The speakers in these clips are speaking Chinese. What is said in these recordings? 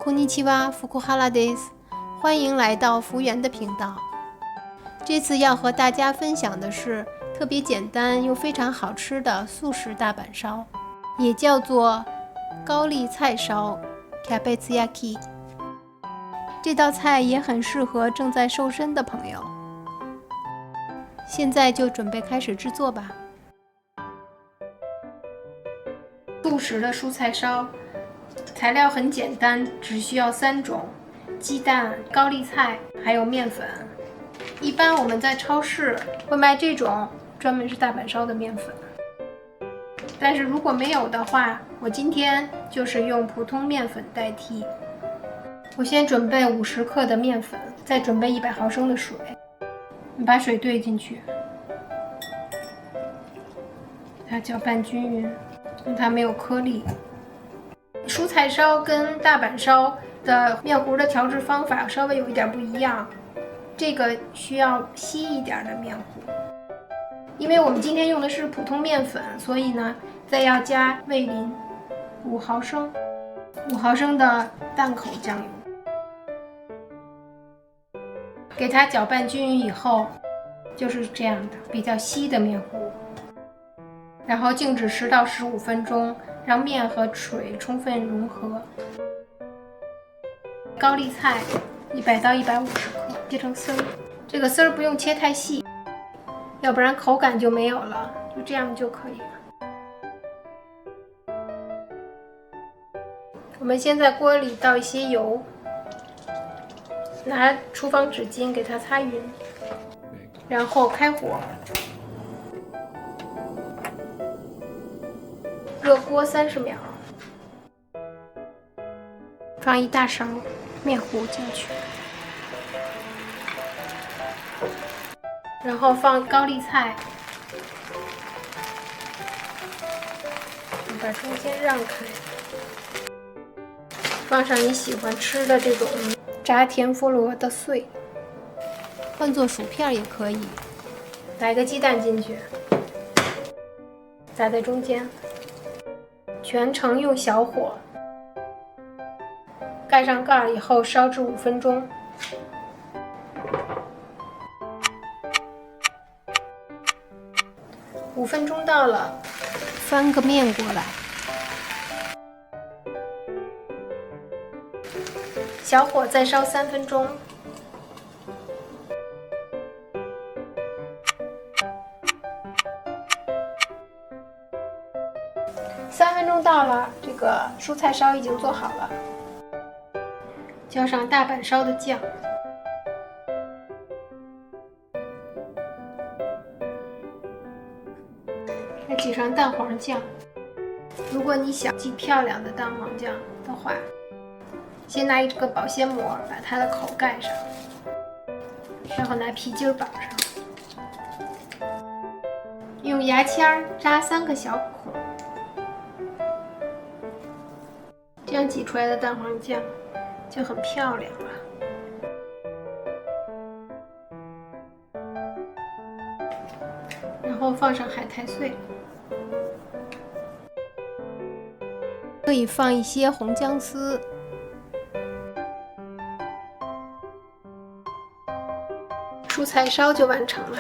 こんにちは、福原です。欢迎来到福原的频道。这次要和大家分享的是特别简单又非常好吃的素食大阪烧，也叫做高丽菜烧 （Kabetsu-yaki）。这道菜也很适合正在瘦身的朋友。现在就准备开始制作吧。素食的蔬菜烧，材料很简单，只需要3种：鸡蛋、高丽菜，还有面粉。一般我们在超市会卖这种专门是大阪烧的面粉，但是如果没有的话，我今天就是用普通面粉代替。我先准备50克的面粉，再准备100毫升的水，你把水兑进去，把它搅拌均匀，让它没有颗粒。蔬菜烧跟大阪烧的面糊的调制方法稍微有一点不一样，这个需要稀一点的面糊，因为我们今天用的是普通面粉，所以呢，再要加味淋5毫升，5毫升的淡口酱油，给它搅拌均匀以后，就是这样的比较稀的面糊，然后静止10到15分钟，让面和水充分融合。高丽菜100到150克，切成丝儿，这个丝儿不用切太细，要不然口感就没有了，就这样就可以了。我们先在锅里倒一些油，拿厨房纸巾给它擦匀，然后开火，热锅30秒，放1大勺面糊进去，然后放高丽菜，把中间让开，放上你喜欢吃的这种炸甜菠萝的碎，换做薯片也可以。来个鸡蛋进去，砸在中间，全程用小火，盖上盖儿以后烧至5分钟。5分钟到了，翻个面过来，小火再烧3分钟。3分钟到了，这个蔬菜烧已经做好了，浇上大阪烧的酱，再挤上蛋黄酱。如果你想挤漂亮的蛋黄酱的话，先拿一个保鲜膜把它的口盖上，然后拿皮筋绑上，用牙签扎3个小孔，这样挤出来的蛋黄酱就很漂亮了。然后放上海苔碎，可以放一些红姜丝，蔬菜烧就完成了。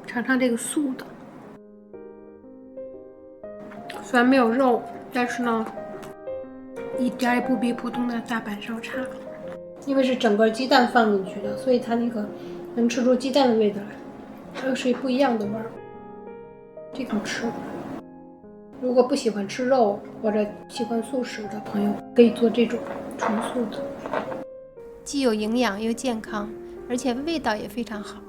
尝尝这个素的，虽然没有肉，但是呢，一点也不比普通的大阪烧差。因为是整个鸡蛋放进去的，所以它那个能吃出鸡蛋的味道来，又是不一样的味儿。这个好吃。如果不喜欢吃肉或者喜欢素食的朋友，可以做这种纯素的，既有营养又健康，而且味道也非常好。